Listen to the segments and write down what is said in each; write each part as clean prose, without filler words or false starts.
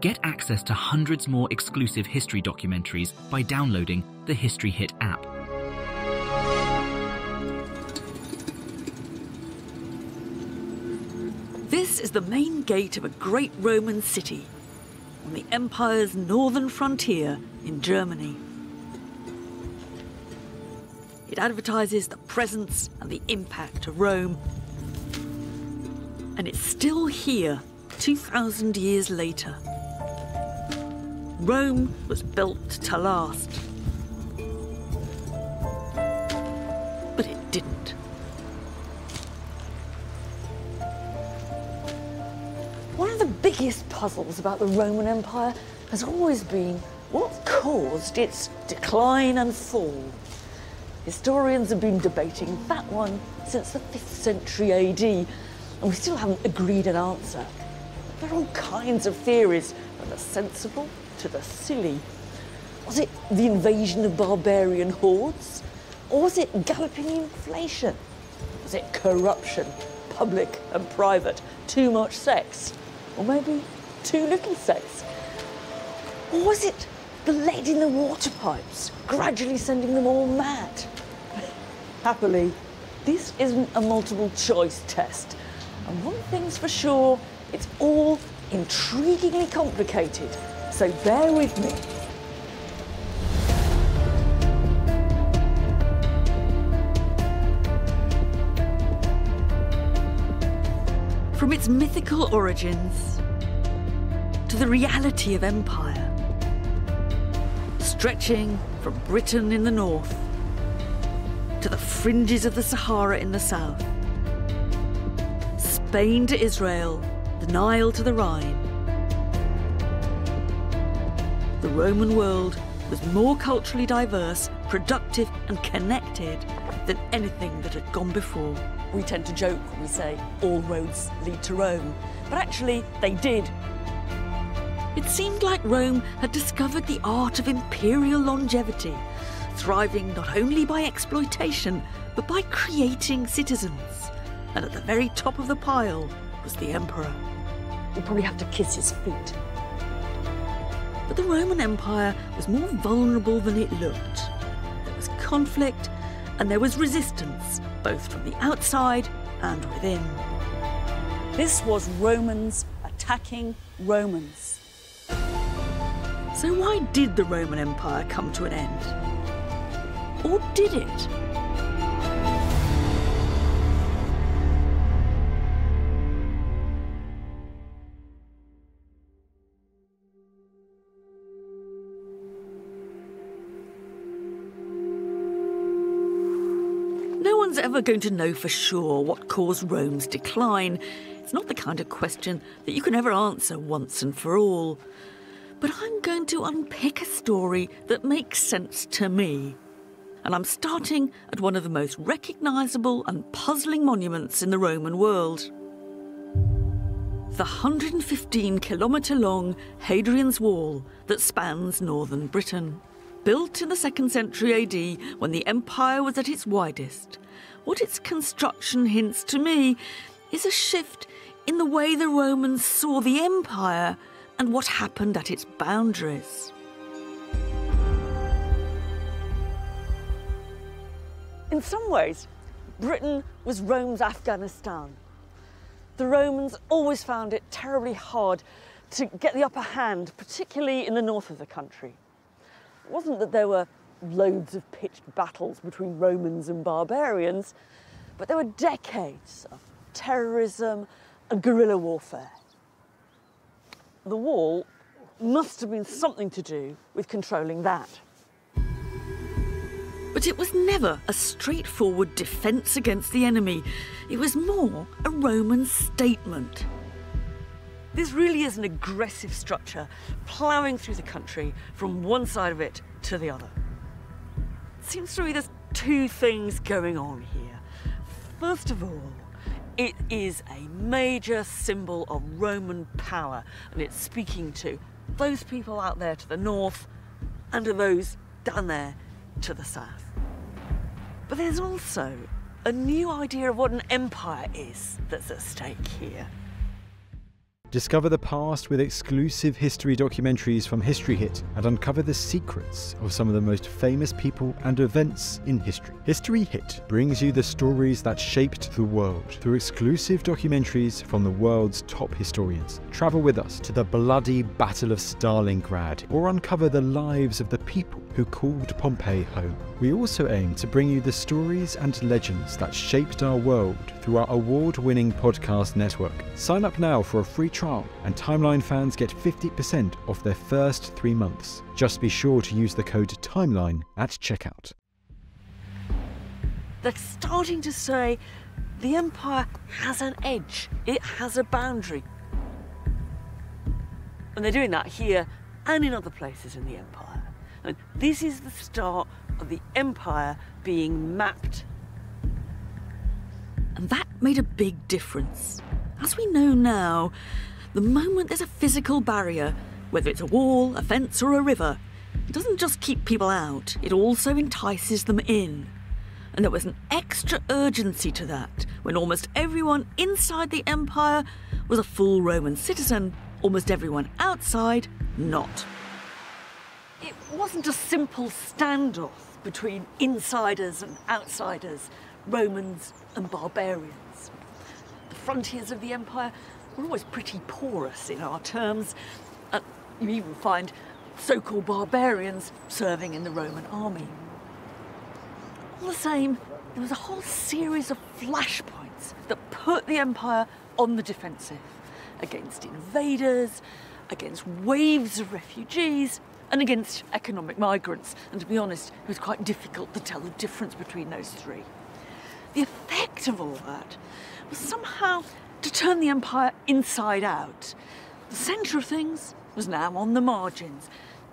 Get access to hundreds more exclusive history documentaries by downloading the History Hit app. This is the main gate of a great Roman city on the empire's northern frontier in Germany. It advertises the presence and the impact of Rome. And it's still here 2,000 years later. Rome was built to last. But it didn't. One of the biggest puzzles about the Roman Empire has always been what caused its decline and fall. Historians have been debating that one since the 5th century AD, and we still haven't agreed an answer. There are all kinds of theories, from the sensible to the silly. Was it the invasion of barbarian hordes? Or was it galloping inflation? Was it corruption, public and private, too much sex? Or maybe too little sex? Or was it the lead in the water pipes, gradually sending them all mad? Happily, this isn't a multiple choice test. And one thing's for sure, it's all intriguingly complicated. So bear with me. From its mythical origins to the reality of empire, stretching from Britain in the north to the fringes of the Sahara in the south, Spain to Israel, the Nile to the Rhine. The Roman world was more culturally diverse, productive and connected than anything that had gone before. We tend to joke when we say all roads lead to Rome, but actually they did. It seemed like Rome had discovered the art of imperial longevity, thriving not only by exploitation, but by creating citizens. And at the very top of the pile was the emperor. You probably have to kiss his feet. But the Roman Empire was more vulnerable than it looked. There was conflict and there was resistance, both from the outside and within. This was Romans attacking Romans. So why did the Roman Empire come to an end? Or did it? No one's ever going to know for sure what caused Rome's decline. It's not the kind of question that you can ever answer once and for all. But I'm going to unpick a story that makes sense to me. And I'm starting at one of the most recognisable and puzzling monuments in the Roman world. The 115-kilometre-long Hadrian's Wall that spans northern Britain. Built in the 2nd century AD when the empire was at its widest, what its construction hints to me is a shift in the way the Romans saw the empire and what happened at its boundaries. In some ways, Britain was Rome's Afghanistan. The Romans always found it terribly hard to get the upper hand, particularly in the north of the country. It wasn't that there were loads of pitched battles between Romans and barbarians, but there were decades of terrorism and guerrilla warfare. The wall must have been something to do with controlling that. But it was never a straightforward defence against the enemy. It was more a Roman statement. This really is an aggressive structure, ploughing through the country from one side of it to the other. It seems to me there's two things going on here. First of all, it is a major symbol of Roman power, and it's speaking to those people out there to the north and to those down there to the south. But there's also a new idea of what an empire is that's at stake here. Discover the past with exclusive history documentaries from History Hit and uncover the secrets of some of the most famous people and events in history. History Hit brings you the stories that shaped the world through exclusive documentaries from the world's top historians. Travel with us to the bloody Battle of Stalingrad or uncover the lives of the people who called Pompeii home. We also aim to bring you the stories and legends that shaped our world through our award-winning podcast network. Sign up now for a free trial, and Timeline fans get 50% off their first 3 months. Just be sure to use the code TIMELINE at checkout. They're starting to say the Empire has an edge, it has a boundary. And they're doing that here and in other places in the Empire. And this is the start of the Empire being mapped. And that made a big difference. As we know now, the moment there's a physical barrier, whether it's a wall, a fence or a river, it doesn't just keep people out, it also entices them in. And there was an extra urgency to that when almost everyone inside the Empire was a full Roman citizen, almost everyone outside not. It wasn't a simple standoff between insiders and outsiders, Romans and barbarians. The frontiers of the Empire were always pretty porous in our terms. You even find so-called barbarians serving in the Roman army. All the same, there was a whole series of flashpoints that put the Empire on the defensive against invaders, against waves of refugees, and against economic migrants. And to be honest, it was quite difficult to tell the difference between those three. The effect of all that was somehow to turn the Empire inside out. The centre of things was now on the margins.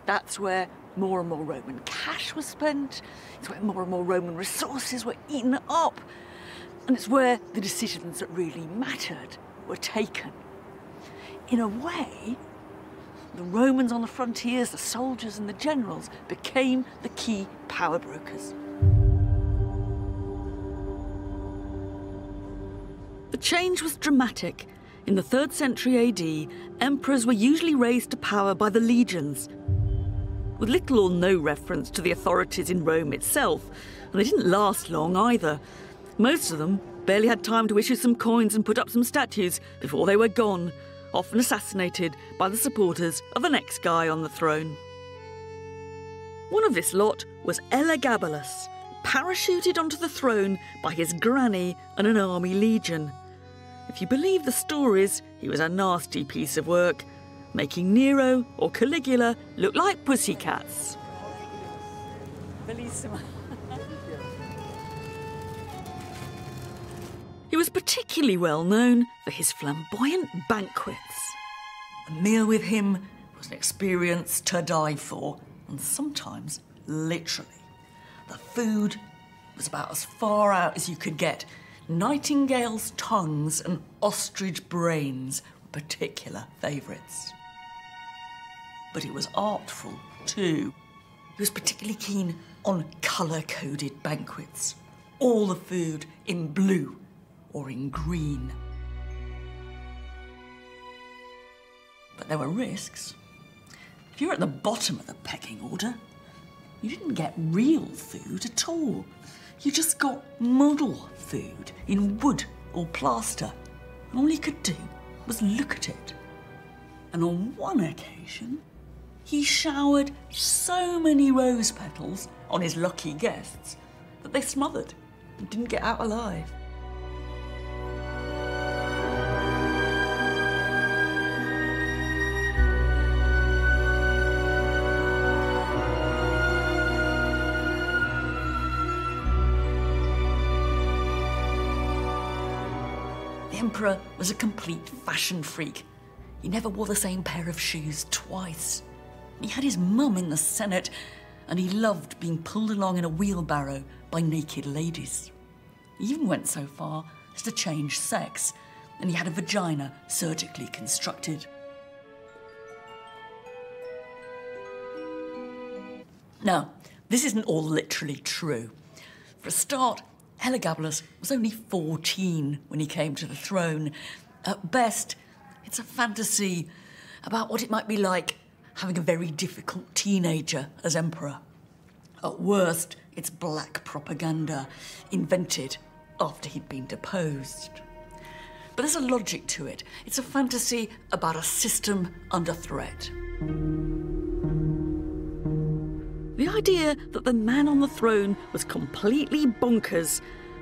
That's where more and more Roman cash was spent, it's where more and more Roman resources were eaten up, and it's where the decisions that really mattered were taken. In a way, the Romans on the frontiers, the soldiers and the generals became the key power brokers. The change was dramatic. In the 3rd century AD, emperors were usually raised to power by the legions, with little or no reference to the authorities in Rome itself, and they didn't last long either. Most of them barely had time to issue some coins and put up some statues before they were gone, often assassinated by the supporters of the next guy on the throne. One of this lot was Elagabalus, parachuted onto the throne by his granny and an army legion. If you believe the stories, he was a nasty piece of work, making Nero or Caligula look like pussycats. Bellissima. He was particularly well known for his flamboyant banquets. A meal with him was an experience to die for, and sometimes literally. The food was about as far out as you could get. Nightingale's tongues and ostrich brains were particular favourites. But it was artful too. He was particularly keen on colour-coded banquets. All the food in blue or in green. But there were risks. If you were at the bottom of the pecking order, you didn't get real food at all. You just got model food in wood or plaster. And all he could do was look at it. And on one occasion, he showered so many rose petals on his lucky guests that they smothered and didn't get out alive. The Emperor was a complete fashion freak. He never wore the same pair of shoes twice. He had his mum in the Senate, and he loved being pulled along in a wheelbarrow by naked ladies. He even went so far as to change sex, and he had a vagina surgically constructed. Now, this isn't all literally true. For a start, Elagabalus was only 14 when he came to the throne. At best, it's It's a fantasy about what it might be like having a very difficult teenager as emperor. At worst, it's black propaganda invented after he'd been deposed. But there's a logic to it. It's a fantasy about a system under threat. The idea that the man on the throne was completely bonkers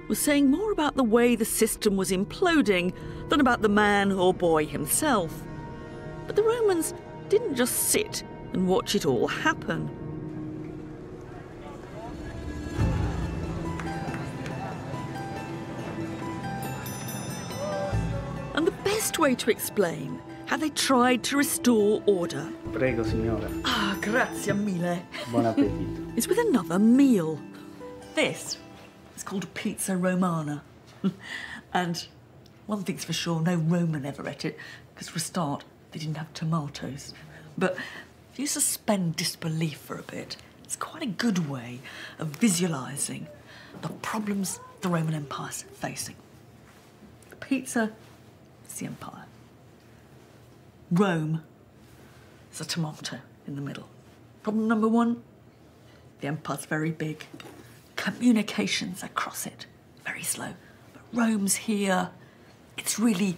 was saying more about the way the system was imploding than about the man or boy himself. But the Romans didn't just sit and watch it all happen. And the best way to explain how they tried to restore order, Prego, signora. ah, grazie mille, Buon appetito. is with another meal. This is called pizza romana. And one thing's for sure, no Roman ever ate it, because for a start, they didn't have tomatoes. But if you suspend disbelief for a bit, it's quite a good way of visualising the problems the Roman Empire's facing. The pizza is the empire. Rome is a tomato in the middle. Problem number one, the empire's very big. Communications across it, very slow. But Rome's here. It's really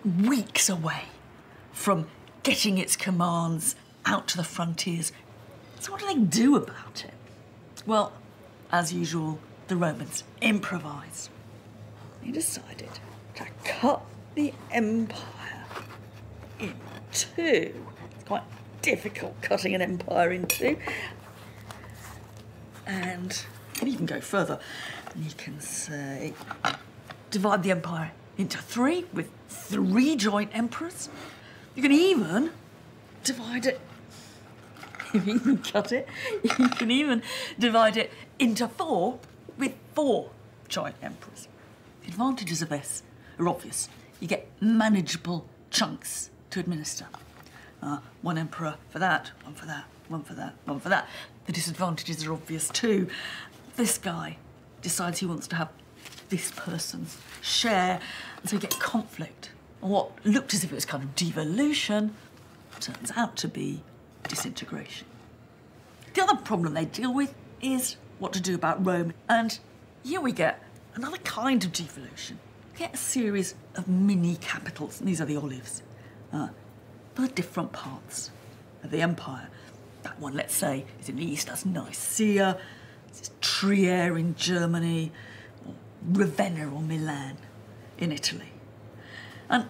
weeks away from getting its commands out to the frontiers. So what do they do about it? Well, as usual, the Romans improvise. They decided to cut the empire in two. It's quite difficult cutting an empire in two. And you can even go further. You can say, divide the empire into three with three joint emperors. You can even divide it, you can cut it, you can even divide it into four with four joint emperors. The advantages of this are obvious. You get manageable chunks to administer. One emperor for that, one for that, one for that, one for that. The disadvantages are obvious too. This guy decides he wants to have this person's share, and so you get conflict. And what looked as if it was kind of devolution turns out to be disintegration. The other problem they deal with is what to do about Rome. And here we get another kind of devolution. We get a series of mini capitals, and these are the olives. They're different parts of the empire. That one, let's say, is in the east, that's Nicaea. This is Trier in Germany, or Ravenna or Milan in Italy. And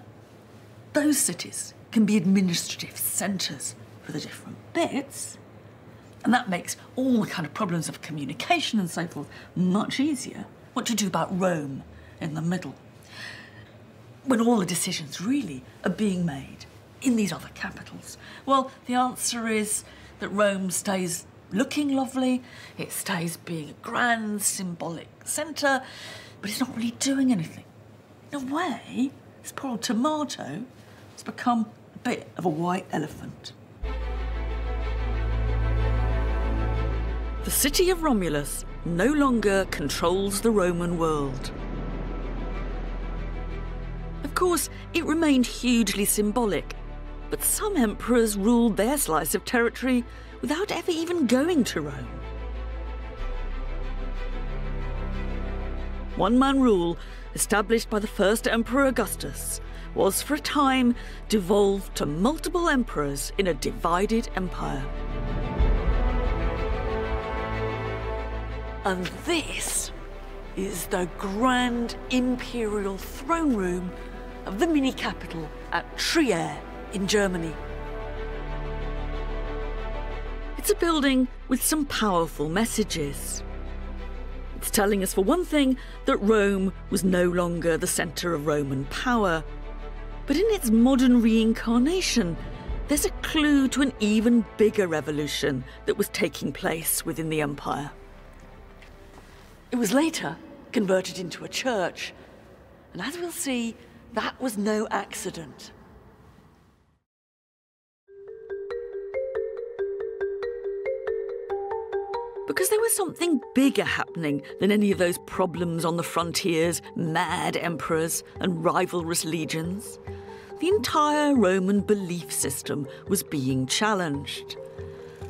those cities can be administrative centres for the different bits, and that makes all the kind of problems of communication and so forth much easier. What to do about Rome in the middle, when all the decisions really are being made in these other capitals? Well, the answer is that Rome stays looking lovely, it stays being a grand symbolic centre, but it's not really doing anything. In a way, this poor old tomato has become a bit of a white elephant. The city of Romulus no longer controls the Roman world. Of course, it remained hugely symbolic, but some emperors ruled their slice of territory without ever even going to Rome. One-man rule, established by the first Emperor Augustus, was for a time devolved to multiple emperors in a divided empire. And this is the grand imperial throne room of the mini-capital at Trier in Germany. It's a building with some powerful messages. It's telling us, for one thing, that Rome was no longer the centre of Roman power. But in its modern reincarnation, there's a clue to an even bigger revolution that was taking place within the empire. It was later converted into a church, and as we'll see, that was no accident. Because there was something bigger happening than any of those problems on the frontiers, mad emperors and rivalrous legions. The entire Roman belief system was being challenged.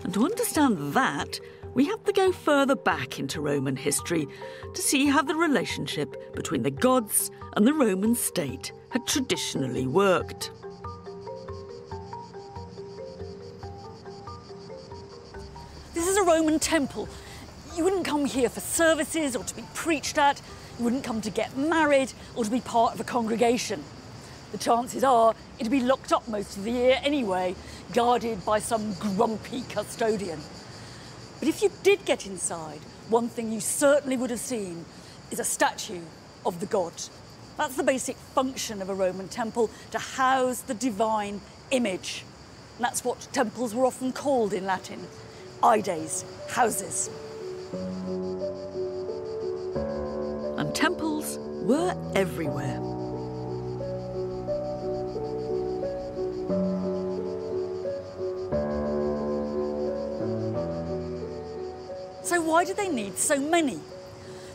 And to understand that, we have to go further back into Roman history to see how the relationship between the gods and the Roman state had traditionally worked. This is a Roman temple. You wouldn't come here for services or to be preached at. You wouldn't come to get married or to be part of a congregation. The chances are it'd be locked up most of the year anyway, guarded by some grumpy custodian. But if you did get inside, one thing you certainly would have seen is a statue of the god. That's the basic function of a Roman temple, to house the divine image. And that's what temples were often called in Latin, ides, houses. And temples were everywhere. So why did they need so many?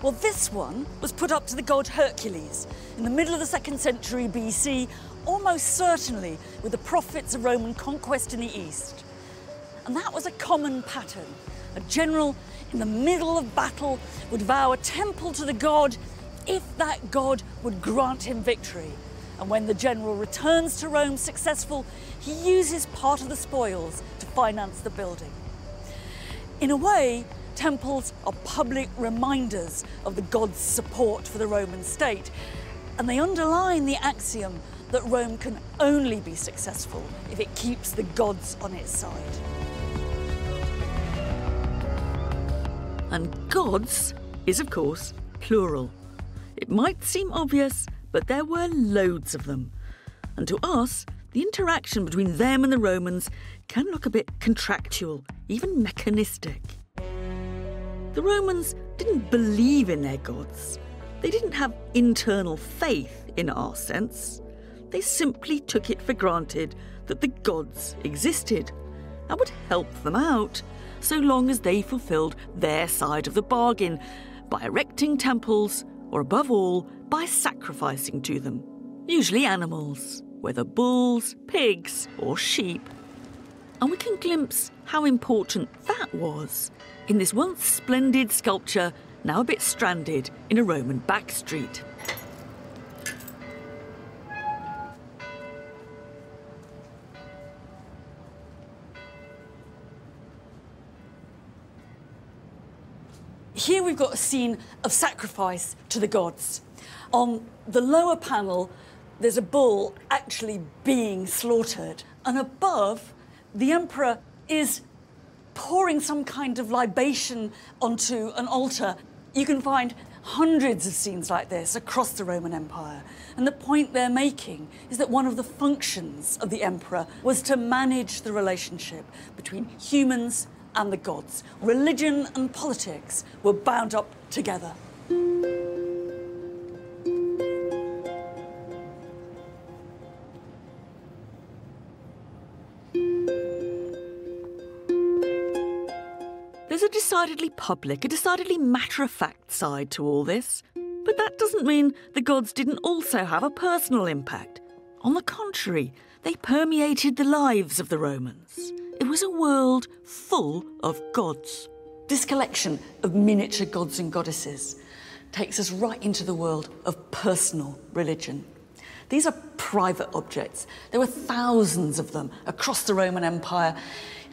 Well, this one was put up to the god Hercules in the middle of the 2nd century BC, almost certainly with the profits of Roman conquest in the East. And that was a common pattern. A general in the middle of battle would vow a temple to the god if that god would grant him victory. And when the general returns to Rome successful, he uses part of the spoils to finance the building. In a way, temples are public reminders of the god's support for the Roman state, and they underline the axiom that Rome can only be successful if it keeps the gods on its side. And gods is, of course, plural. It might seem obvious, but there were loads of them. And to us, the interaction between them and the Romans can look a bit contractual, even mechanistic. The Romans didn't believe in their gods. They didn't have internal faith in our sense. They simply took it for granted that the gods existed and would help them out so long as they fulfilled their side of the bargain by erecting temples, or above all, by sacrificing to them, usually animals, whether bulls, pigs or sheep. And we can glimpse how important that was in this once splendid sculpture, now a bit stranded in a Roman backstreet. Here we've got a scene of sacrifice to the gods. On the lower panel, there's a bull actually being slaughtered. And above, the emperor is pouring some kind of libation onto an altar. You can find hundreds of scenes like this across the Roman Empire. And the point they're making is that one of the functions of the emperor was to manage the relationship between humans and the gods. Religion and politics were bound up together. There's a decidedly public, a decidedly matter-of-fact side to all this. But that doesn't mean the gods didn't also have a personal impact. On the contrary, they permeated the lives of the Romans. It was a world full of gods. This collection of miniature gods and goddesses takes us right into the world of personal religion. These are private objects. There were thousands of them across the Roman Empire,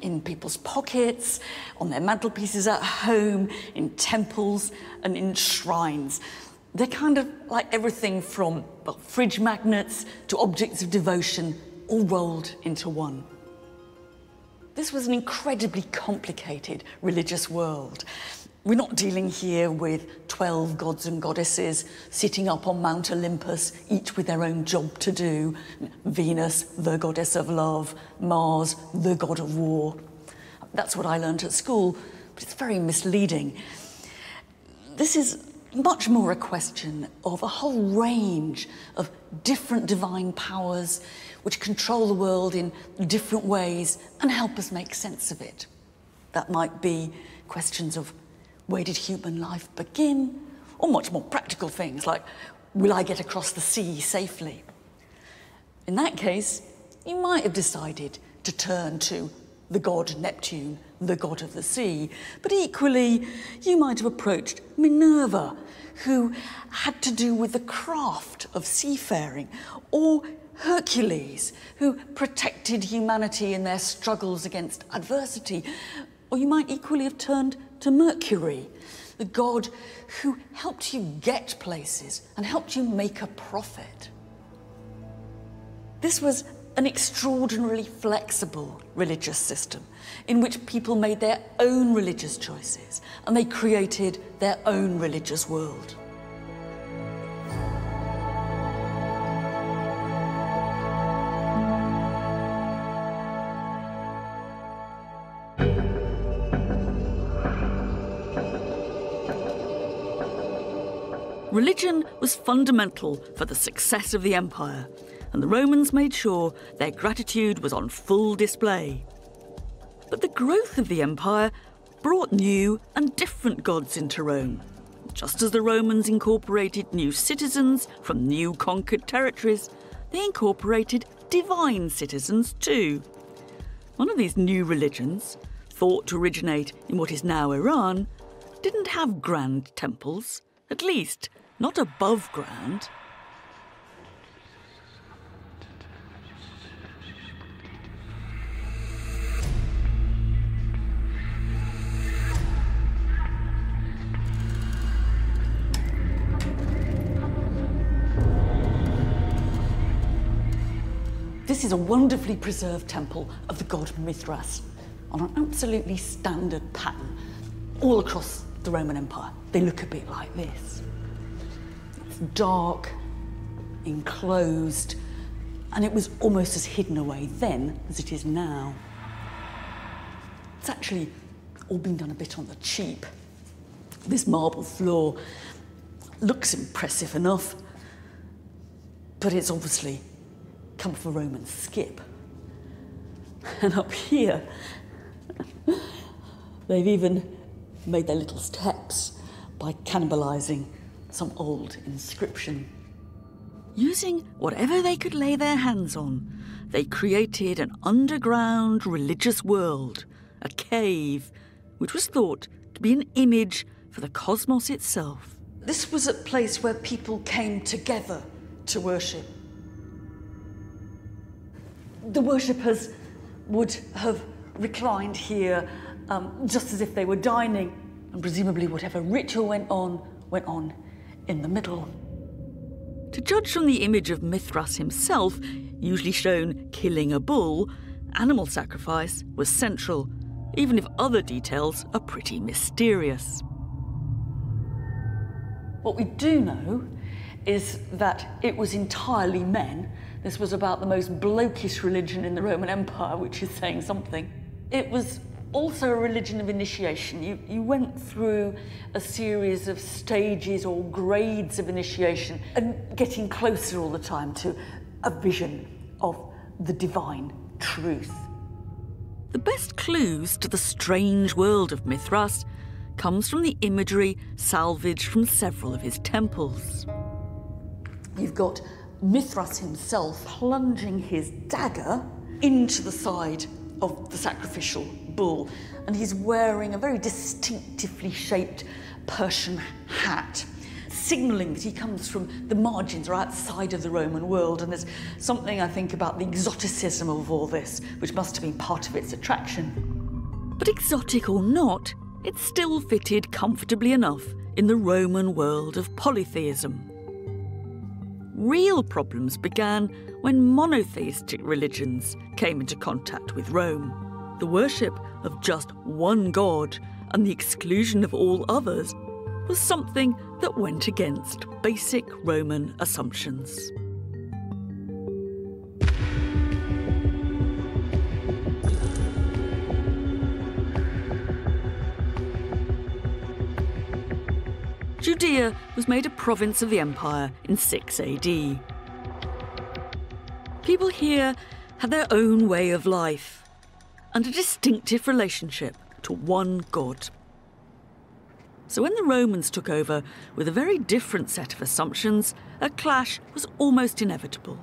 in people's pockets, on their mantelpieces at home, in temples and in shrines. They're kind of like everything from fridge magnets to objects of devotion, all rolled into one. This was an incredibly complicated religious world. We're not dealing here with 12 gods and goddesses sitting up on Mount Olympus, each with their own job to do. Venus, the goddess of love, Mars, the god of war. That's what I learned at school, but it's very misleading. This is much more a question of a whole range of different divine powers which control the world in different ways and help us make sense of it. That might be questions of where did human life begin, or much more practical things like, will I get across the sea safely? In that case, you might have decided to turn to the god Neptune, the god of the sea. But equally, you might have approached Minerva, who had to do with the craft of seafaring, or Hercules, who protected humanity in their struggles against adversity. Or you might equally have turned to Mercury, the god who helped you get places and helped you make a profit. This was an extraordinarily flexible religious system in which people made their own religious choices and they created their own religious world. Religion was fundamental for the success of the empire, and the Romans made sure their gratitude was on full display. But the growth of the empire brought new and different gods into Rome. Just as the Romans incorporated new citizens from new conquered territories, they incorporated divine citizens too. One of these new religions, thought to originate in what is now Iran, didn't have grand temples, at least not above ground. This is a wonderfully preserved temple of the god Mithras on an absolutely standard pattern all across the Roman Empire. They look a bit like this. It's dark, enclosed, and it was almost as hidden away then as it is now. It's actually all been done a bit on the cheap. This marble floor looks impressive enough, but it's obviously come for Roman skip. And up here, they've even made their little steps by cannibalising some old inscription. Using whatever they could lay their hands on, they created an underground religious world, a cave, which was thought to be an image for the cosmos itself. This was a place where people came together to worship. The worshippers would have reclined here just as if they were dining, and presumably whatever ritual went on in the middle. To judge from the image of Mithras himself, usually shown killing a bull, animal sacrifice was central, even if other details are pretty mysterious. What we do know is that it was entirely men. This was about the most blokish religion in the Roman Empire, which is saying something. It was also a religion of initiation. You went through a series of stages or grades of initiation and getting closer all the time to a vision of the divine truth. The best clues to the strange world of Mithras comes from the imagery salvaged from several of his temples. You've got Mithras himself plunging his dagger into the side of the sacrificial bull, and he's wearing a very distinctively shaped Persian hat, signalling that he comes from the margins or outside of the Roman world. And there's something, I think, about the exoticism of all this, which must have been part of its attraction. But exotic or not, it still fitted comfortably enough in the Roman world of polytheism. Real problems began when monotheistic religions came into contact with Rome. The worship of just one god and the exclusion of all others was something that went against basic Roman assumptions. Judea was made a province of the empire in 6 AD. People here had their own way of life and a distinctive relationship to one god. So when the Romans took over with a very different set of assumptions, a clash was almost inevitable.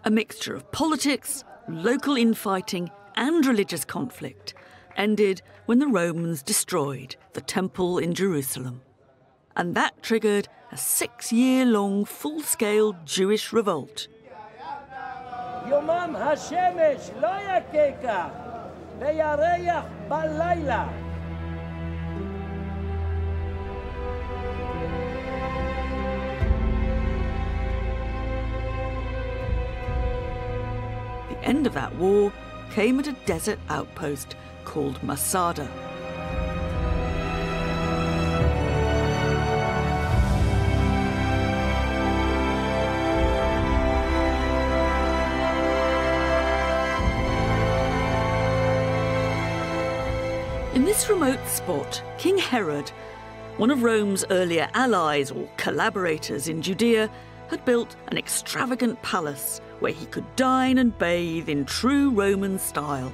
A mixture of politics, local infighting and religious conflict ended when the Romans destroyed the temple in Jerusalem. And that triggered a 6-year-long full-scale Jewish revolt. יומם השמש לא יככה, וירח בלילה. The end of that war came at a desert outpost called Masada. In this remote spot, King Herod, one of Rome's earlier allies or collaborators in Judea, had built an extravagant palace where he could dine and bathe in true Roman style.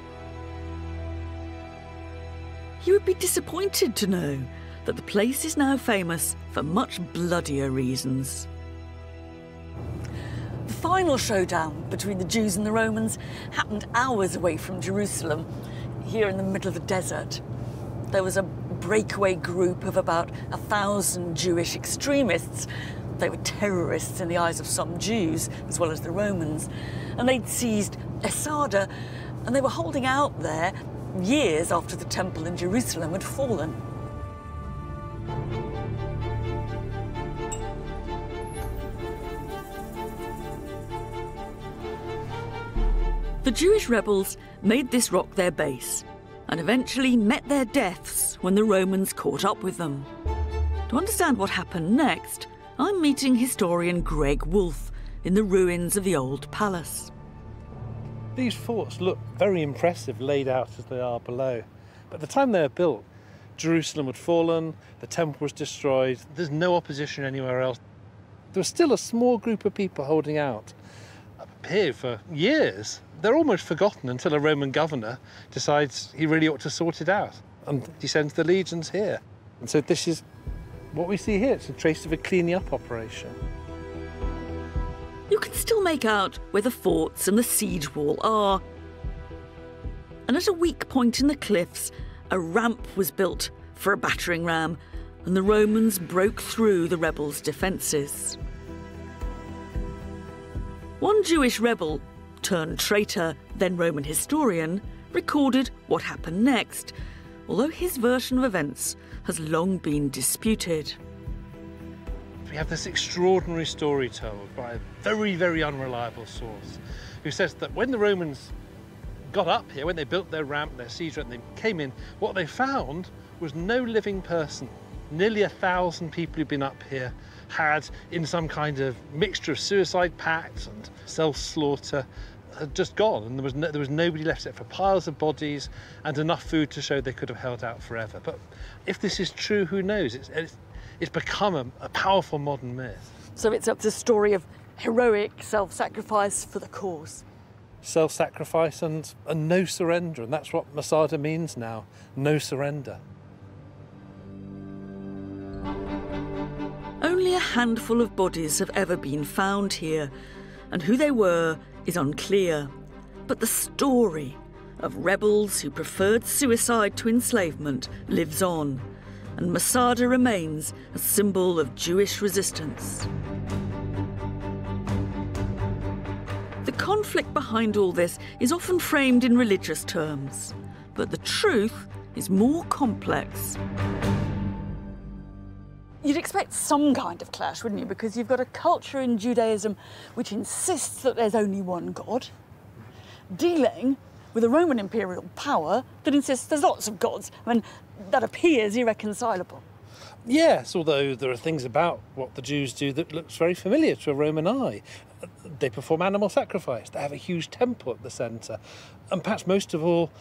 You would be disappointed to know that the place is now famous for much bloodier reasons. The final showdown between the Jews and the Romans happened hours away from Jerusalem, here in the middle of the desert. There was a breakaway group of about 1,000 Jewish extremists. They were terrorists in the eyes of some Jews, as well as the Romans. And they'd seized Masada, and they were holding out there years after the temple in Jerusalem had fallen. The Jewish rebels made this rock their base and eventually met their deaths when the Romans caught up with them. To understand what happened next, I'm meeting historian Greg Wolfe in the ruins of the old palace. These forts look very impressive laid out as they are below. But at the time they were built, Jerusalem had fallen, the temple was destroyed, there's no opposition anywhere else. There was still a small group of people holding out up here for years. They're almost forgotten until a Roman governor decides he really ought to sort it out. And he sends the legions here. And so this is what we see here. It's a trace of a cleaning up operation. You can still make out where the forts and the siege wall are. And at a weak point in the cliffs, a ramp was built for a battering ram, and the Romans broke through the rebels' defences. One Jewish rebel, turned traitor, then Roman historian, recorded what happened next, although his version of events has long been disputed. We have this extraordinary story told by a very, very unreliable source who says that when the Romans got up here, when they built their ramp, their siege ramp, they came in, what they found was no living person. Nearly 1,000 people who'd been up here had, in some kind of mixture of suicide pacts and self-slaughter, had just gone, and there was nobody left except for piles of bodies and enough food to show they could have held out forever. But if this is true, who knows? It's become a powerful modern myth. So it's a story of heroic self-sacrifice for the cause. Self-sacrifice and no surrender, and that's what Masada means now, no surrender. Only a handful of bodies have ever been found here, and who they were is unclear. But the story of rebels who preferred suicide to enslavement lives on, and Masada remains a symbol of Jewish resistance. The conflict behind all this is often framed in religious terms, but the truth is more complex. You'd expect some kind of clash, wouldn't you? Because you've got a culture in Judaism which insists that there's only one God, dealing with a Roman imperial power that insists there's lots of gods. I mean, that appears irreconcilable. Yes, although there are things about what the Jews do that looks very familiar to a Roman eye. They perform animal sacrifice, they have a huge temple at the centre, and perhaps most of all,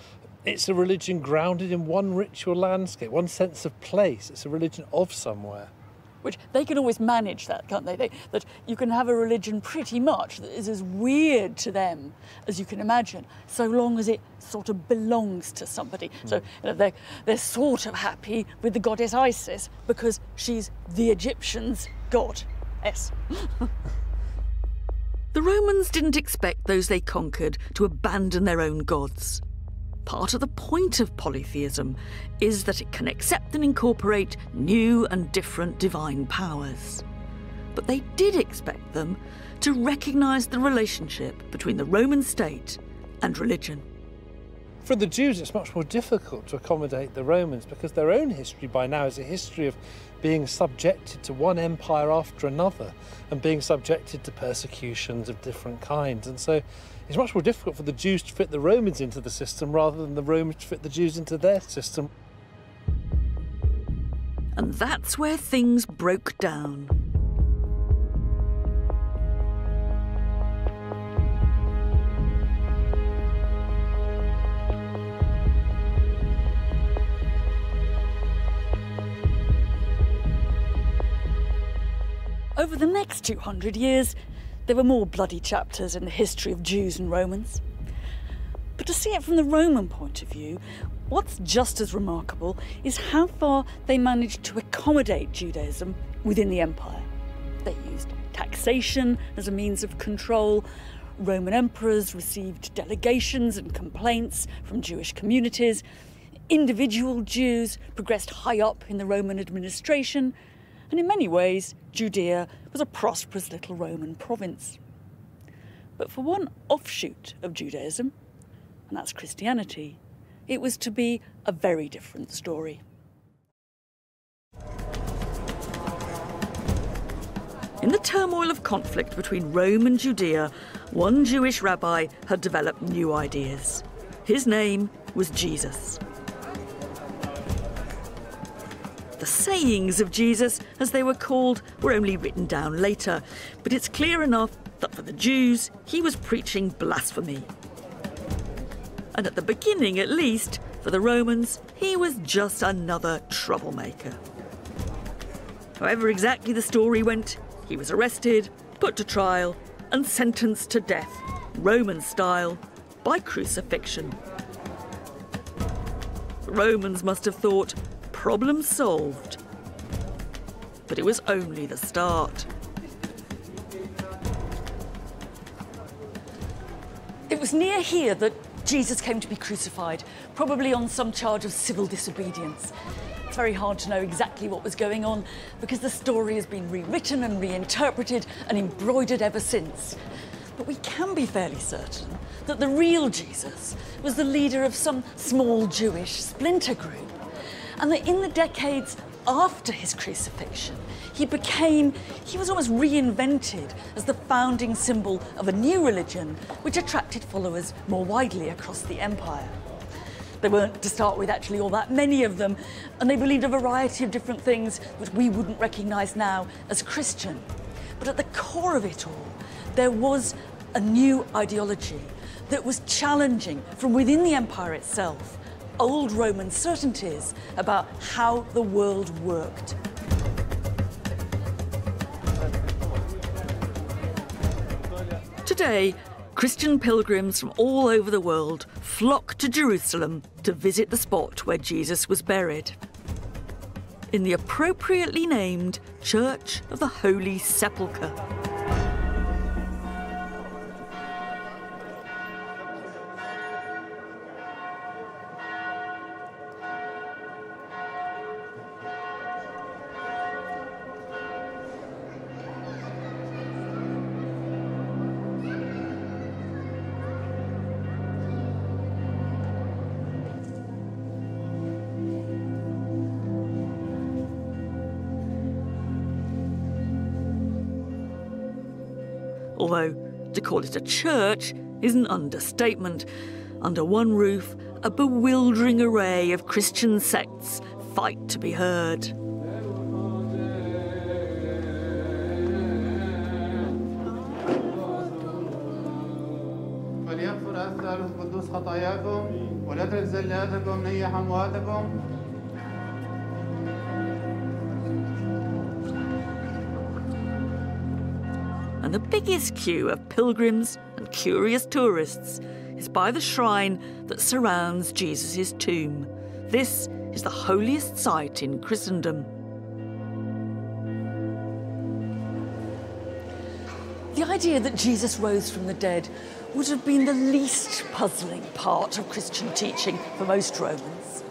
it's a religion grounded in one ritual landscape, one sense of place. It's a religion of somewhere. Which they can always manage that, can't they? That you can have a religion pretty much that is as weird to them as you can imagine, so long as it sort of belongs to somebody. So you know, they're sort of happy with the goddess Isis because she's the Egyptians' goddess. The Romans didn't expect those they conquered to abandon their own gods. Part of the point of polytheism is that it can accept and incorporate new and different divine powers. But they did expect them to recognise the relationship between the Roman state and religion. For the Jews, it's much more difficult to accommodate the Romans because their own history by now is a history of being subjected to one empire after another and being subjected to persecutions of different kinds. And so it's much more difficult for the Jews to fit the Romans into the system rather than the Romans to fit the Jews into their system. And that's where things broke down. Over the next 200 years, there were more bloody chapters in the history of Jews and Romans. But to see it from the Roman point of view, what's just as remarkable is how far they managed to accommodate Judaism within the empire. They used taxation as a means of control. Roman emperors received delegations and complaints from Jewish communities. Individual Jews progressed high up in the Roman administration. And in many ways, Judea was a prosperous little Roman province. But for one offshoot of Judaism, and that's Christianity, it was to be a very different story. In the turmoil of conflict between Rome and Judea, one Jewish rabbi had developed new ideas. His name was Jesus. The sayings of Jesus, as they were called, were only written down later, but it's clear enough that for the Jews, he was preaching blasphemy. And at the beginning, at least, for the Romans, he was just another troublemaker. However exactly the story went, he was arrested, put to trial, and sentenced to death, Roman style, by crucifixion. The Romans must have thought, problem solved. But it was only the start. It was near here that Jesus came to be crucified, probably on some charge of civil disobedience. It's very hard to know exactly what was going on because the story has been rewritten and reinterpreted and embroidered ever since. But we can be fairly certain that the real Jesus was the leader of some small Jewish splinter group. And that in the decades after his crucifixion, he was almost reinvented as the founding symbol of a new religion which attracted followers more widely across the empire. There weren't, to start with, actually all that many of them, and they believed a variety of different things which we wouldn't recognise now as Christian. But at the core of it all, there was a new ideology that was challenging from within the empire itself old Roman certainties about how the world worked. Today, Christian pilgrims from all over the world flock to Jerusalem to visit the spot where Jesus was buried. In the appropriately named Church of the Holy Sepulchre. Although to call it a church is an understatement. Under one roof, a bewildering array of Christian sects fight to be heard. And the biggest queue of pilgrims and curious tourists is by the shrine that surrounds Jesus' tomb. This is the holiest site in Christendom. The idea that Jesus rose from the dead would have been the least puzzling part of Christian teaching for most Romans.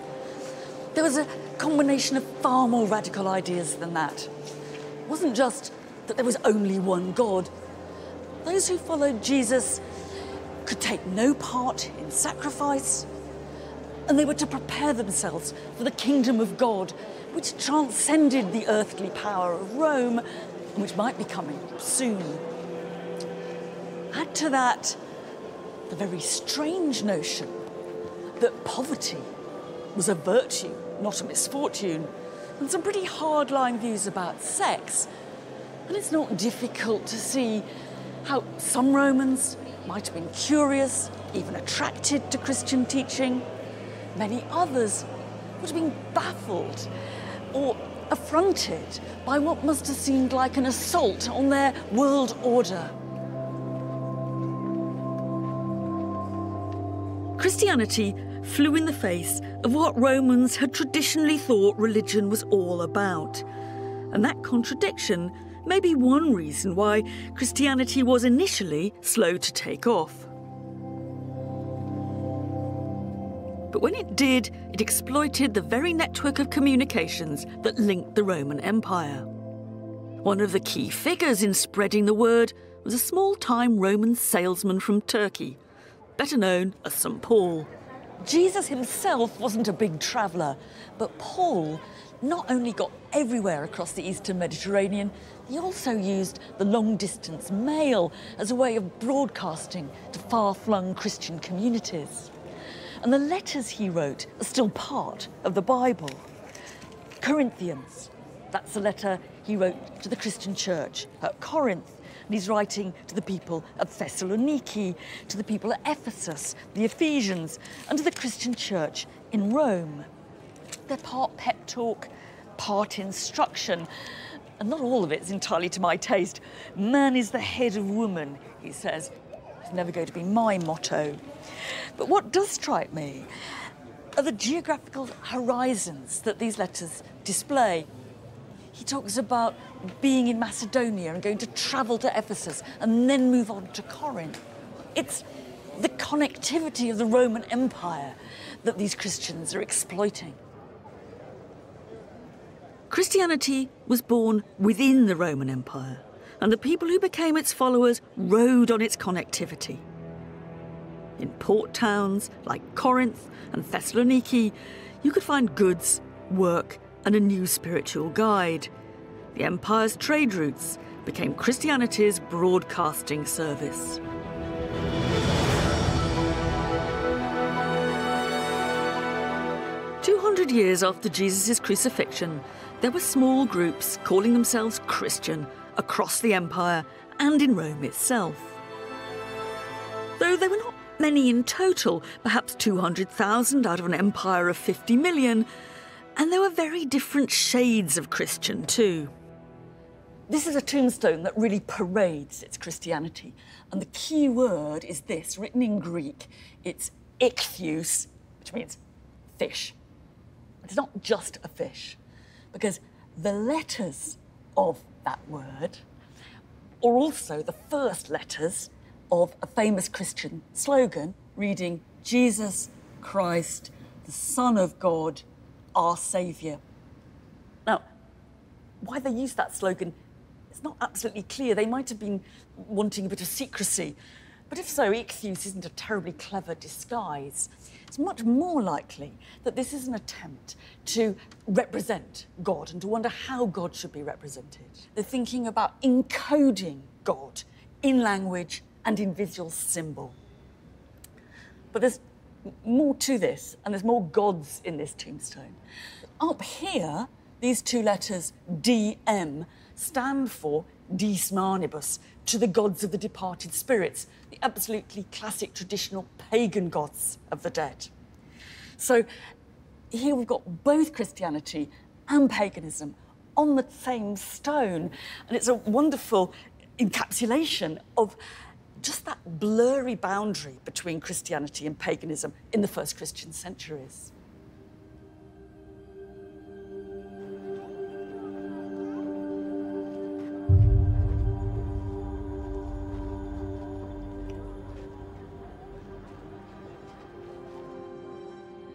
There was a combination of far more radical ideas than that. It wasn't just that there was only one God. Those who followed Jesus could take no part in sacrifice, and they were to prepare themselves for the kingdom of God, which transcended the earthly power of Rome, and which might be coming soon. Add to that the very strange notion that poverty was a virtue, not a misfortune, and some pretty hardline views about sex. And it's not difficult to see how some Romans might have been curious, even attracted to Christian teaching. Many others would have been baffled or affronted by what must have seemed like an assault on their world order. Christianity flew in the face of what Romans had traditionally thought religion was all about. And that contradiction may be one reason why Christianity was initially slow to take off. But when it did, it exploited the very network of communications that linked the Roman Empire. One of the key figures in spreading the word was a small-time Roman salesman from Turkey, better known as St. Paul. Jesus himself wasn't a big traveller, but Paul not only got everywhere across the Eastern Mediterranean, he also used the long-distance mail as a way of broadcasting to far-flung Christian communities. And the letters he wrote are still part of the Bible. Corinthians, that's the letter he wrote to the Christian church at Corinth. And he's writing to the people at Thessaloniki, to the people at Ephesus, the Ephesians, and to the Christian church in Rome. They're part pep talk, part instruction, and not all of it's entirely to my taste. Man is the head of woman, he says. It's never going to be my motto. But what does strike me are the geographical horizons that these letters display. He talks about being in Macedonia and going to travel to Ephesus and then move on to Corinth. It's the connectivity of the Roman Empire that these Christians are exploiting. Christianity was born within the Roman Empire, and the people who became its followers rode on its connectivity. In port towns like Corinth and Thessaloniki, you could find goods, work, and a new spiritual guide. The empire's trade routes became Christianity's broadcasting service. "200 years after Jesus' crucifixion, there were small groups calling themselves Christian across the empire and in Rome itself. Though there were not many in total, perhaps 200,000 out of an empire of 50 million, and there were very different shades of Christian too. This is a tombstone that really parades its Christianity. And the key word is this, written in Greek. It's ichthus, which means fish. It's not just a fish, because the letters of that word are also the first letters of a famous Christian slogan reading, Jesus Christ, the Son of God, our Saviour. Now, why they used that slogan, it's not absolutely clear. They might have been wanting a bit of secrecy. But if so, ichthus isn't a terribly clever disguise. It's much more likely that this is an attempt to represent God and to wonder how God should be represented. They're thinking about encoding God in language and in visual symbol. But there's more to this, and there's more gods in this tombstone. Up here, these two letters, DM, stand for Dies Manibus, to the gods of the departed spirits, the absolutely classic traditional pagan gods of the dead. So here we've got both Christianity and paganism on the same stone, and it's a wonderful encapsulation of just that blurry boundary between Christianity and paganism in the first Christian centuries.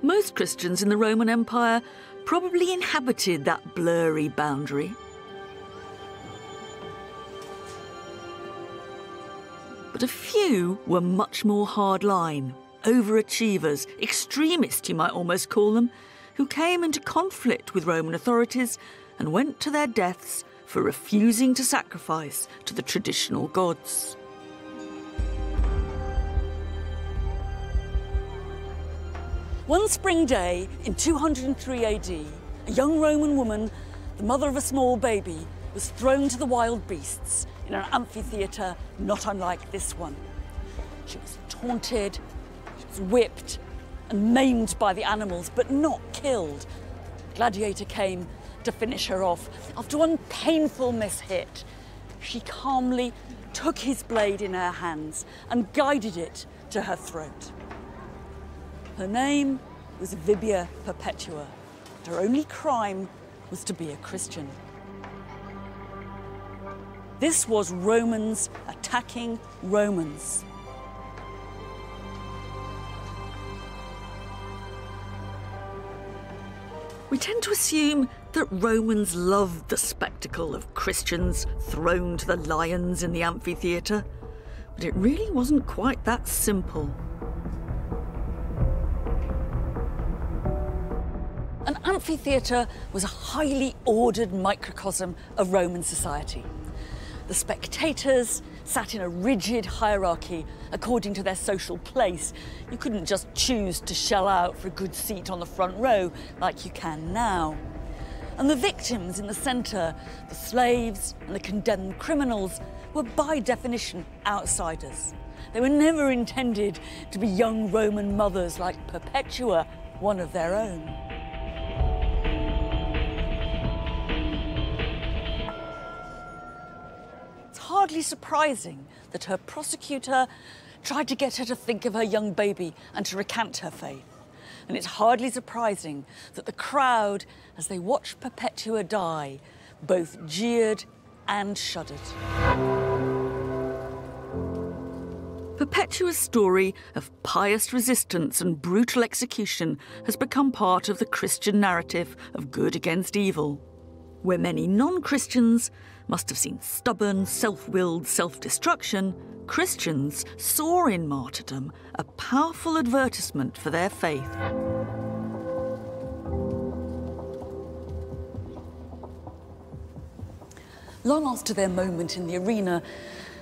Most Christians in the Roman Empire probably inhabited that blurry boundary. But a few were much more hardline, overachievers, extremists you might almost call them, who came into conflict with Roman authorities and went to their deaths for refusing to sacrifice to the traditional gods. One spring day in 203 AD, a young Roman woman, the mother of a small baby, was thrown to the wild beasts in an amphitheatre not unlike this one. She was taunted, she was whipped and maimed by the animals, but not killed. The gladiator came to finish her off. After one painful mishit, she calmly took his blade in her hands and guided it to her throat. Her name was Vibia Perpetua. Her only crime was to be a Christian. This was Romans attacking Romans. We tend to assume that Romans loved the spectacle of Christians thrown to the lions in the amphitheatre, but it really wasn't quite that simple. An amphitheatre was a highly ordered microcosm of Roman society. The spectators sat in a rigid hierarchy according to their social place. You couldn't just choose to shell out for a good seat on the front row like you can now. And the victims in the centre, the slaves and the condemned criminals, were by definition outsiders. They were never intended to be young Roman mothers like Perpetua, one of their own. Hardly surprising that her prosecutor tried to get her to think of her young baby and to recant her faith. And it's hardly surprising that the crowd, as they watched Perpetua die, both jeered and shuddered. Perpetua's story of pious resistance and brutal execution has become part of the Christian narrative of good against evil, where many non-Christians must have seen stubborn, self-willed self-destruction. Christians saw in martyrdom a powerful advertisement for their faith. Long after their moment in the arena,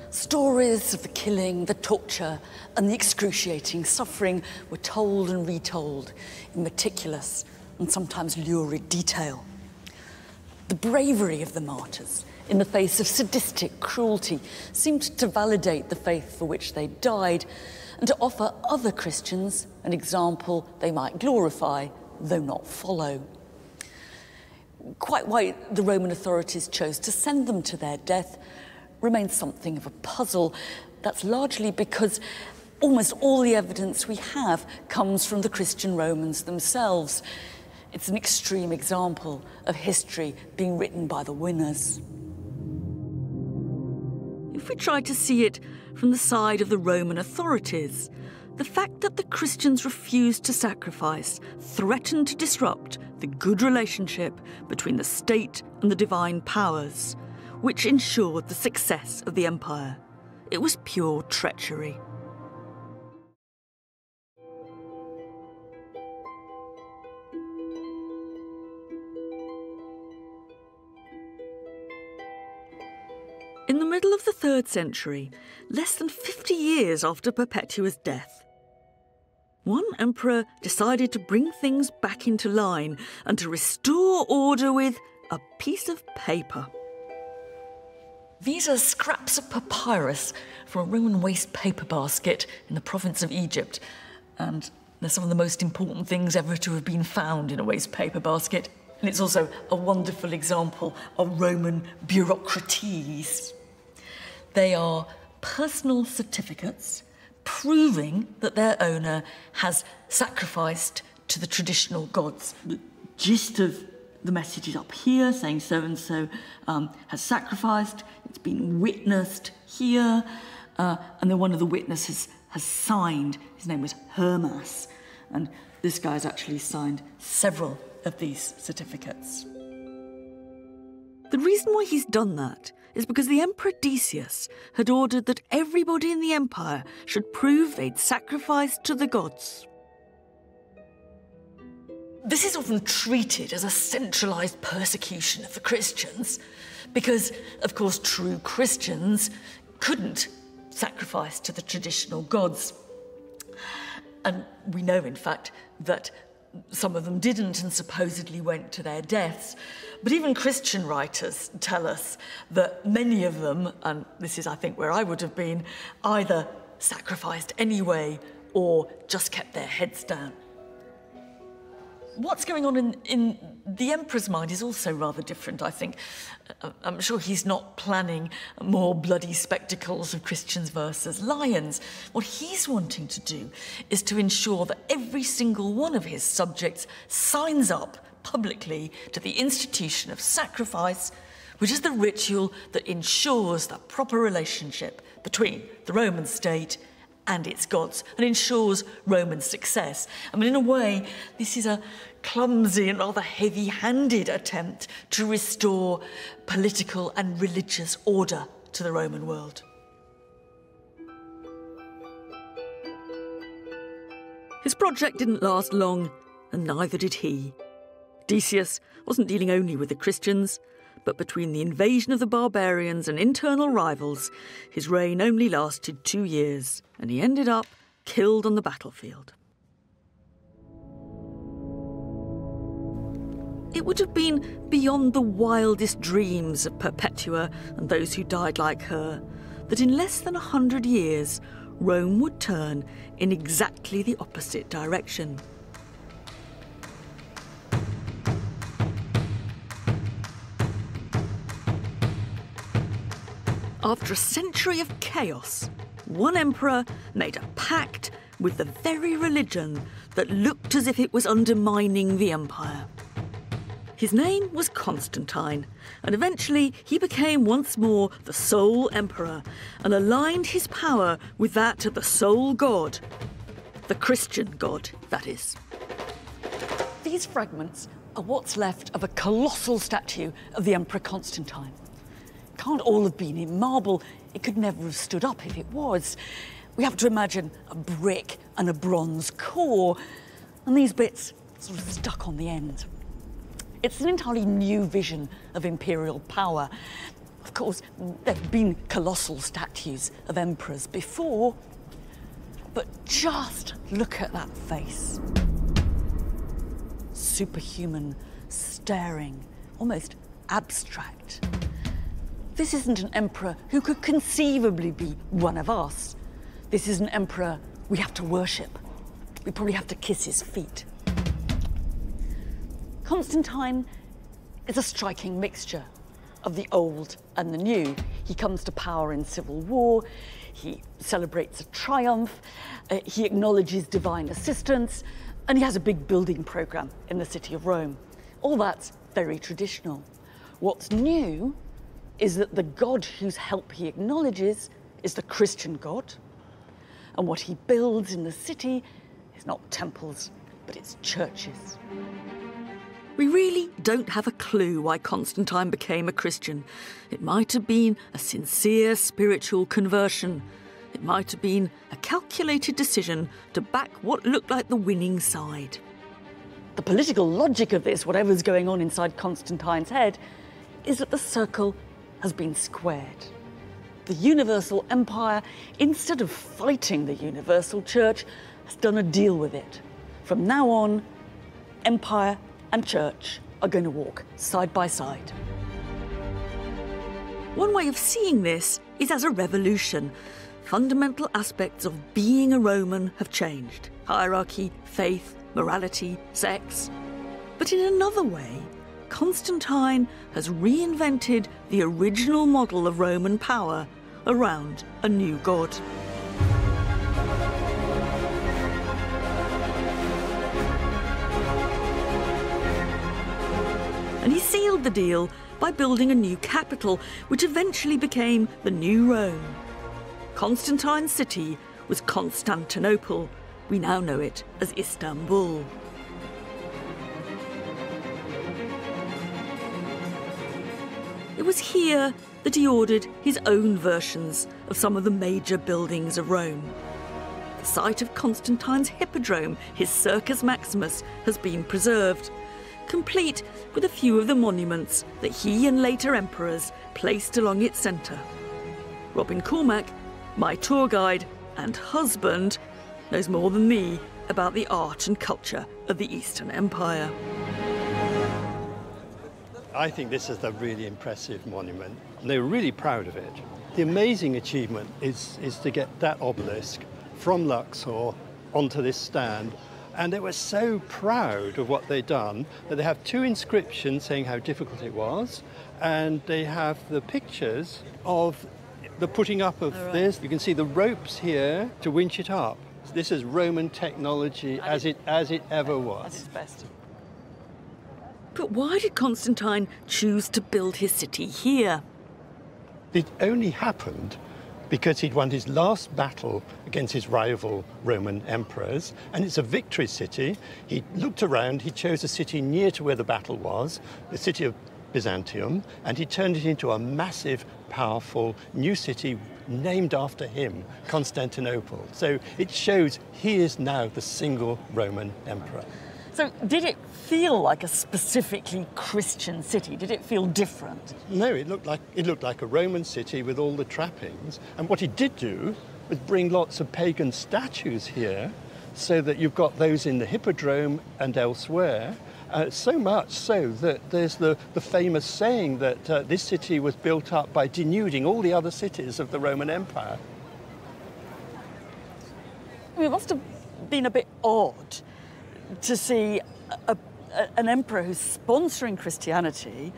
stories of the killing, the torture, and the excruciating suffering were told and retold in meticulous and sometimes lurid detail. The bravery of the martyrs in the face of sadistic cruelty seemed to validate the faith for which they died and to offer other Christians an example they might glorify, though not follow. Quite why the Roman authorities chose to send them to their death remains something of a puzzle. That's largely because almost all the evidence we have comes from the Christian Romans themselves. It's an extreme example of history being written by the winners. If we try to see it from the side of the Roman authorities, the fact that the Christians refused to sacrifice threatened to disrupt the good relationship between the state and the divine powers, which ensured the success of the empire. It was pure treachery. In the middle of the 3rd century, less than 50 years after Perpetua's death, one emperor decided to bring things back into line and to restore order with a piece of paper. These are scraps of papyrus from a Roman waste paper basket in the province of Egypt, and they're some of the most important things ever to have been found in a waste paper basket. And it's also a wonderful example of Roman bureaucraties. They are personal certificates proving that their owner has sacrificed to the traditional gods. The gist of the message is up here, saying so-and-so has sacrificed, it's been witnessed here, and then one of the witnesses has signed. His name was Hermas, And this guy's actually signed several of these certificates. The reason why he's done that is because the Emperor Decius had ordered that everybody in the empire should prove they'd sacrificed to the gods. This is often treated as a centralised persecution of the Christians because, of course, true Christians couldn't sacrifice to the traditional gods. And we know, in fact, that some of them didn't and supposedly went to their deaths. But even Christian writers tell us that many of them, and this is, I think, where I would have been, either sacrificed anyway or just kept their heads down. What's going on in the Emperor's mind is also rather different, I think. I'm sure he's not planning more bloody spectacles of Christians versus lions. What he's wanting to do is to ensure that every single one of his subjects signs up publicly to the institution of sacrifice, which is the ritual that ensures the proper relationship between the Roman state and its gods, and ensures Roman success. I mean, in a way, this is a clumsy and rather heavy-handed attempt to restore political and religious order to the Roman world. His project didn't last long, and neither did he. Decius wasn't dealing only with the Christians, but between the invasion of the barbarians and internal rivals, his reign only lasted 2 years, and he ended up killed on the battlefield. It would have been beyond the wildest dreams of Perpetua and those who died like her that in less than 100 years, Rome would turn in exactly the opposite direction. After a century of chaos, one emperor made a pact with the very religion that looked as if it was undermining the empire. His name was Constantine, and eventually he became once more the sole emperor and aligned his power with that of the sole god, the Christian god, that is. These fragments are what's left of a colossal statue of the Emperor Constantine. Can't all have been in marble. It could never have stood up if it was. We have to imagine a brick and a bronze core, and these bits sort of stuck on the end. It's an entirely new vision of imperial power. Of course, there have been colossal statues of emperors before, but just look at that face. Superhuman, staring, almost abstract. This isn't an emperor who could conceivably be one of us. This is an emperor we have to worship. We probably have to kiss his feet. Constantine is a striking mixture of the old and the new. He comes to power in civil war, he celebrates a triumph, he acknowledges divine assistance, and he has a big building programme in the city of Rome. All that's very traditional. What's new is that the god whose help he acknowledges is the Christian god, and what he builds in the city is not temples, but it's churches. We really don't have a clue why Constantine became a Christian. It might have been a sincere spiritual conversion. It might have been a calculated decision to back what looked like the winning side. The political logic of this, whatever's going on inside Constantine's head, is that the circle has been squared. The universal empire, instead of fighting the universal church, has done a deal with it. From now on, empire and church are going to walk side by side. One way of seeing this is as a revolution. Fundamental aspects of being a Roman have changed. Hierarchy, faith, morality, sex. But in another way, Constantine has reinvented the original model of Roman power around a new god. And he sealed the deal by building a new capital, which eventually became the New Rome. Constantine's city was Constantinople, We now know it as Istanbul. It was here that he ordered his own versions of some of the major buildings of Rome. The site of Constantine's Hippodrome, his Circus Maximus, has been preserved, complete with a few of the monuments that he and later emperors placed along its centre. Robin Cormack, my tour guide and husband, knows more than me about the art and culture of the Eastern Empire. I think this is a really impressive monument, and they were really proud of it. The amazing achievement is to get that obelisk from Luxor onto this stand, and they were so proud of what they'd done that they have two inscriptions saying how difficult it was, and they have the pictures of the putting up of this. You can see the ropes here to winch it up. This is Roman technology as it ever was. At its best. But why did Constantine choose to build his city here? It only happened because he'd won his last battle against his rival Roman emperors, and it's a victory city. He looked around, he chose a city near to where the battle was, the city of Byzantium, and he turned it into a massive, powerful new city named after him, Constantinople. So it shows he is now the single Roman emperor. So did it feel like a specifically Christian city? Did it feel different? No, it looked like a Roman city with all the trappings. And what he did do was bring lots of pagan statues here, so that you've got those in the Hippodrome and elsewhere. So much so that there's the famous saying that this city was built up by denuding all the other cities of the Roman Empire. I mean, it must have been a bit odd to see an emperor who's sponsoring Christianity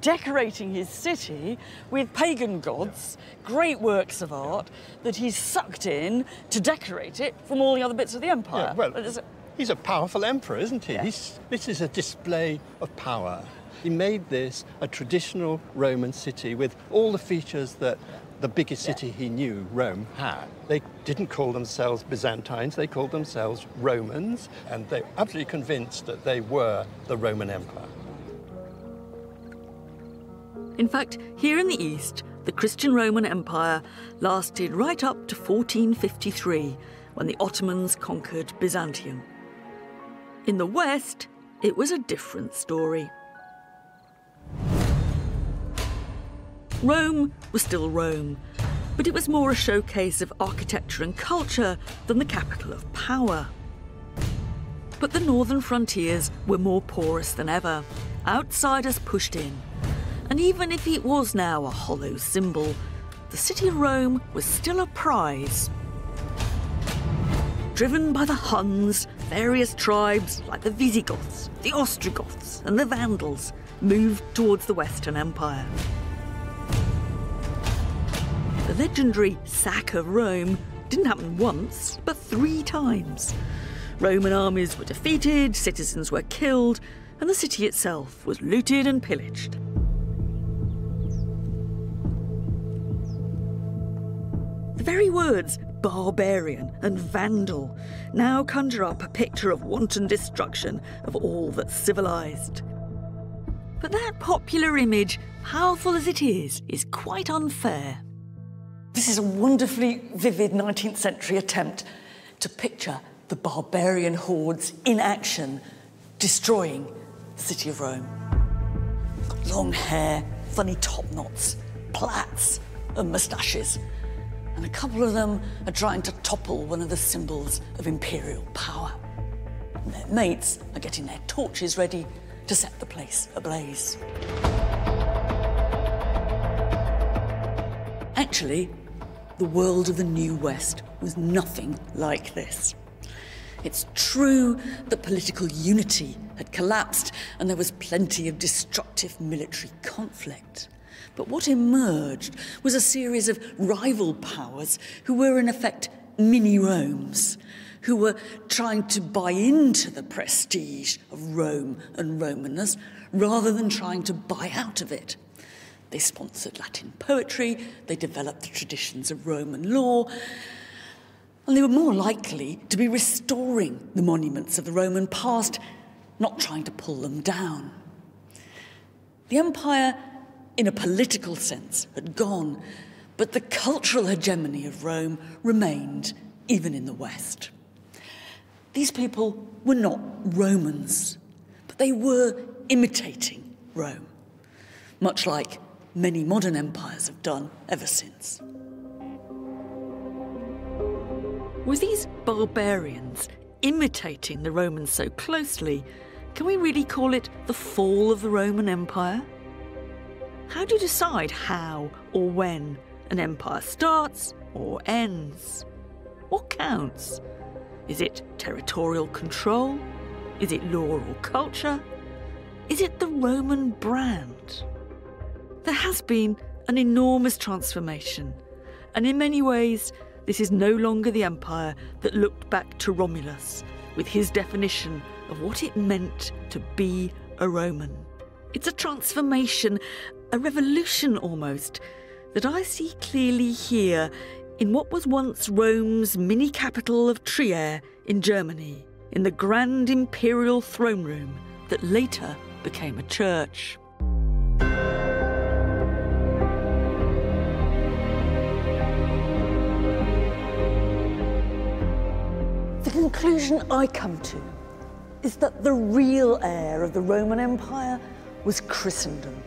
decorating his city with pagan gods, great works of art that he's sucked in to decorate it from all the other bits of the empire. Yeah, well, he's a powerful emperor, isn't he? Yeah. This is a display of power. He made this a traditional Roman city with all the features that the biggest city he knew, Rome, had. They didn't call themselves Byzantines, they called themselves Romans, and they were absolutely convinced that they were the Roman Empire. In fact, here in the East, the Christian Roman Empire lasted right up to 1453, when the Ottomans conquered Byzantium. In the West, it was a different story. Rome was still Rome, but it was more a showcase of architecture and culture than the capital of power. But the northern frontiers were more porous than ever. Outsiders pushed in. And even if it was now a hollow symbol, the city of Rome was still a prize. Driven by the Huns, various tribes like the Visigoths, the Ostrogoths and the Vandals moved towards the Western Empire. The legendary sack of Rome didn't happen once, but 3 times. Roman armies were defeated, citizens were killed, and the city itself was looted and pillaged. The very words barbarian and vandal now conjure up a picture of wanton destruction of all that's civilised. But that popular image, powerful as it is quite unfair. This is a wonderfully vivid 19th century attempt to picture the barbarian hordes in action, destroying the city of Rome. Got long hair, funny top knots, plaits and moustaches. And a couple of them are trying to topple one of the symbols of imperial power. And their mates are getting their torches ready to set the place ablaze. Actually, the world of the New West was nothing like this. It's true that political unity had collapsed and there was plenty of destructive military conflict. But what emerged was a series of rival powers who were in effect mini-Romes, who were trying to buy into the prestige of Rome and Romanness rather than trying to buy out of it. They sponsored Latin poetry, they developed the traditions of Roman law, And they were more likely to be restoring the monuments of the Roman past, not trying to pull them down. The empire, in a political sense, had gone, but the cultural hegemony of Rome remained, even in the West. These people were not Romans, but they were imitating Rome, much like many modern empires have done ever since. With these barbarians imitating the Romans so closely, can we really call it the fall of the Roman Empire? How do you decide how or when an empire starts or ends? What counts? Is it territorial control? Is it law or culture? Is it the Roman brand? There has been an enormous transformation, and in many ways, this is no longer the empire that looked back to Romulus with his definition of what it meant to be a Roman. It's a transformation, a revolution almost, that I see clearly here in what was once Rome's mini capital of Trier in Germany, in the grand imperial throne room that later became a church. The conclusion I come to is that the real heir of the Roman Empire was Christendom.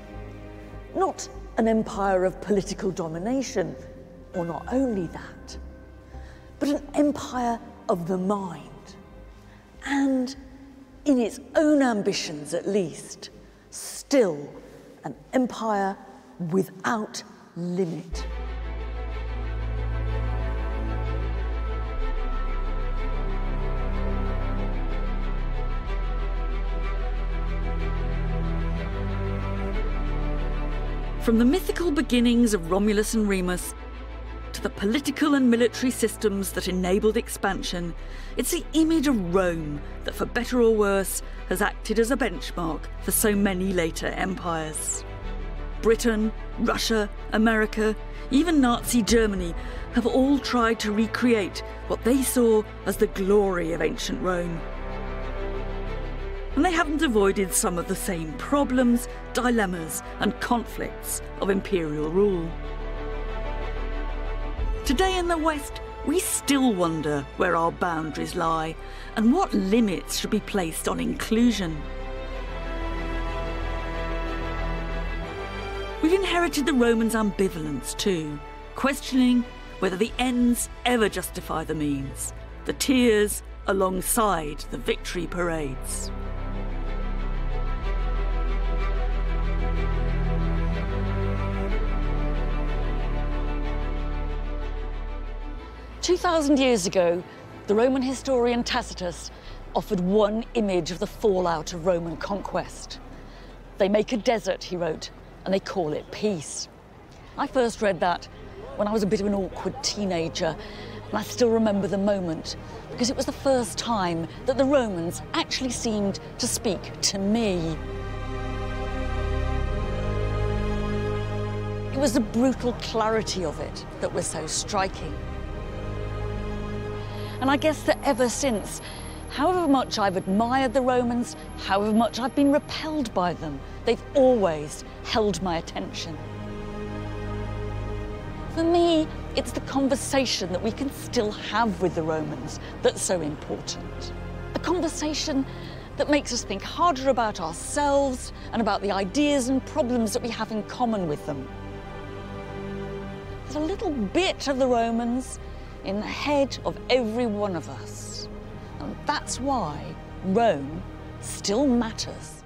Not an empire of political domination, or not only that, but an empire of the mind. And, in its own ambitions at least, still an empire without limit. From the mythical beginnings of Romulus and Remus to the political and military systems that enabled expansion, it's the image of Rome that, for better or worse, has acted as a benchmark for so many later empires. Britain, Russia, America, even Nazi Germany have all tried to recreate what they saw as the glory of ancient Rome. And they haven't avoided some of the same problems, dilemmas, and conflicts of imperial rule. Today in the West, we still wonder where our boundaries lie and what limits should be placed on inclusion. We've inherited the Romans' ambivalence too, questioning whether the ends ever justify the means, the tears alongside the victory parades. 2,000 years ago, the Roman historian Tacitus offered one image of the fallout of Roman conquest. They make a desert, he wrote, and they call it peace. I first read that when I was a bit of an awkward teenager, and I still remember the moment, because it was the first time that the Romans actually seemed to speak to me. It was the brutal clarity of it that was so striking. And I guess that ever since, however much I've admired the Romans, however much I've been repelled by them, they've always held my attention. For me, it's the conversation that we can still have with the Romans that's so important. A conversation that makes us think harder about ourselves and about the ideas and problems that we have in common with them. There's a little bit of the Romans in the head of every one of us. And that's why Rome still matters.